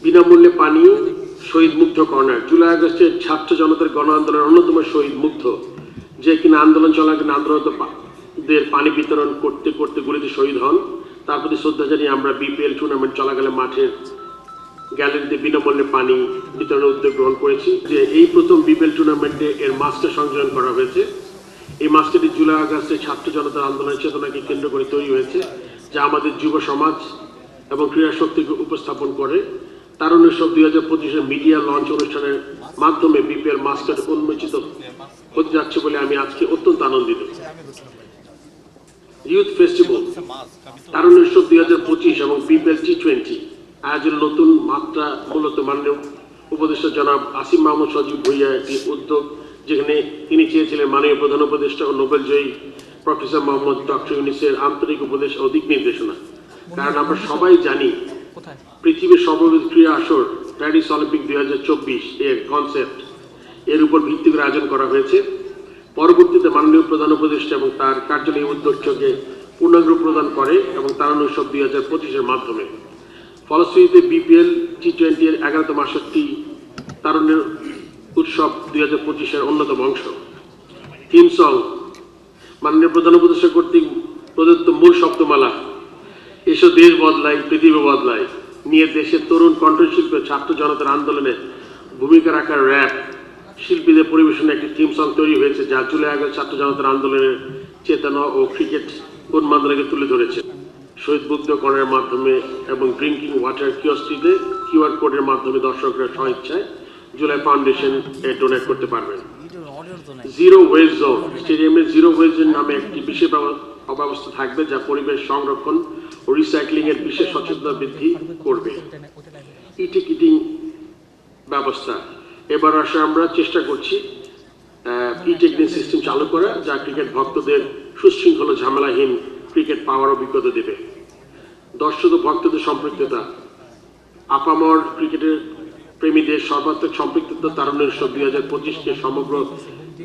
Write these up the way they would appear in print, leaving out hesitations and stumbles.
বিনামূল্যে পানি, শহীদ মুগ্ধ কর্নার। জুলাই আগস্টের ছাত্র জনতার গণ আন্দোলনের অন্যতম শহীদ মুগ্ধ, যে কিনা আন্দোলন চলাকালীন আন্দোলনদের পানি বিতরণ করতে করতে গুলিতে শহীদ হন, তার প্রতি শ্রদ্ধা জানিয়ে আমরা বিপিএল টুর্নামেন্ট চলাকালে মাঠের গ্যালারিতে বিনামূল্যে পানি বিতরণের উদ্যোগ গ্রহণ করেছি। যে এই প্রথম বিপিএল টুর্নামেন্টে এর মাস্টার সংযোজন করা হয়েছে। এই মাস্টারটি জুলাই আগস্টে ছাত্র জনতার আন্দোলনের চেতনাকে কেন্দ্র করে তৈরি হয়েছে, যা আমাদের যুব সমাজ এবং ক্রীড়া শক্তিকে উপস্থাপন করে। তারুণ্য উৎসব 2025 মিডিয়া লঞ্চ অনুষ্ঠানের মাধ্যমে বিপিএল মাস্টার উন্মোচিত হতে যাচ্ছে বলে আমি আজকে অত্যন্ত আনন্দিত। ইউথ ফেস্টিভ্যাল, তারুণ্য উৎসব 2025 এবং বিপিএল T20 আয়োজনের নতুন মাত্রা মূলত মাননীয় উপদেষ্টা জনাব আসিম মাহমুদ সজীব ভুঁইয়া একটি উদ্যোগ, যেখানে তিনি চেয়েছিলেন মাননীয় প্রধান উপদেষ্টা ও নোবেলজয়ী প্রফেসর মোহাম্মদ ডক্টর ইউনূসের আন্তরিক উপদেশ ও দিক নির্দেশনা। কারণ আমরা সবাই জানি পৃথিবীর সর্ববৃহৎ ক্রীড়া আসর প্যারিস অলিম্পিক 2024 এর কনসেপ্ট এর উপর ভিত্তি করে আয়োজন করা হয়েছে। পরবর্তীতে মাননীয় প্রধান উপদেষ্টা এবং তার কার্যালয় উদ্যোগকে পূর্ণাঙ্গ প্রদান করে এবং তারুণ্য উৎসব 2025 মাধ্যমে। ফলশ্রুতিতে বিপিএল T20 এর 11তম আসরটি তারুণ্য উৎসব 2025 অন্যতম অংশ। থিম সং, মাননীয় প্রধান উপদেষ্টা কর্তৃক প্রদত্ত মূল শব্দমালা এসব দেশ বদলায় পৃথিবী বদলায় নিয়ে দেশের তরুণ কণ্ঠশিল্প ছাত্র জনতার আন্দোলনে ভূমিকা রাখার র্যাপ শিল্পীদের পরিবেশনে একটি থিম সং তৈরি হয়েছে, যা জুলাই আগস্ট ছাত্র জনতার আন্দোলনের চেতনা ও ক্রিকেট উন্মাদনাকে তুলে ধরেছে। শহীদ মুগ্ধ কর্নারের মাধ্যমে এবং ড্রিঙ্কিং ওয়াটার কিওস্কটিতে কিউআর কোডের মাধ্যমে দর্শকরা স্বেচ্ছায় জুলাই ফাউন্ডেশন ডোনেট করতে পারবেন। জিরো ওয়েস্ট জোন, স্টেডিয়ামে জিরো ওয়েস্ট নামে একটি বিশেষ ব্যবস্থা থাকবে, যা পরিবেশ সংরক্ষণ ও রিসাইক্লিং এর বিশেষ সচেতনতা বৃদ্ধি করবে। টিকিটিং ব্যবস্থা, এবার আসলে আমরা চেষ্টা করছি টিকিটিং সিস্টেম চালু করা, যা ক্রিকেট ভক্তদের সুশৃঙ্খল ঝামেলাহীন ক্রিকেট পাওয়ার অভিজ্ঞতা দেবে। দর্শক ও ভক্তদের সম্পৃক্ততা, আপামর ক্রিকেটের প্রেমীদের সর্বাত্মক সম্পৃক্ততা তারুণ্য উৎসব 2025কে সমগ্র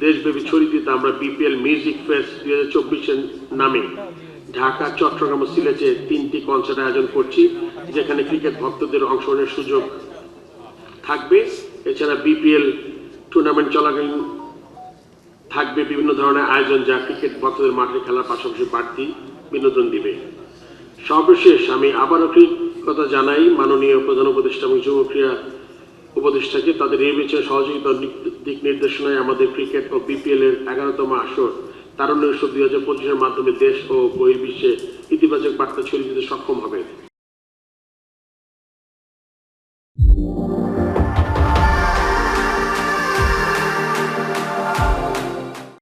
দেশব্যাপী ছড়িয়ে দিতে আমরা বিপিএল মিউজিক ফেস্ট 2024 নামে ঢাকা, চট্টগ্রাম ও সিলেটে 3টি কনসার্ট আয়োজন করছি, যেখানে ক্রিকেট ভক্তদের অংশগ্রহণের সুযোগ থাকবে। এছাড়া বিপিএল টুর্নামেন্ট চলাকালীন থাকবে বিভিন্ন ধরনের আয়োজন, যা ক্রিকেট ভক্তদের মাঠে খেলার পাশাপাশি বাড়তি বিনোদন দিবে। সর্বশেষ আমি আবারও কৃতজ্ঞতা জানাই মাননীয় প্রধান উপদেষ্টা এবং যুব ক্রীড়া উপদেষ্টাকে তাদের নির্বাচনে সহযোগিতা দিক নির্দেশনায় আমাদের ক্রিকেট ও বিপিএল এর 11তম আসর তারুণ্য উৎসব 2025 মাধ্যমে দেশ ও বহির্বিশ্বে ইতিবাচক বার্তা ছড়িয়ে দিতে সক্ষম হবে।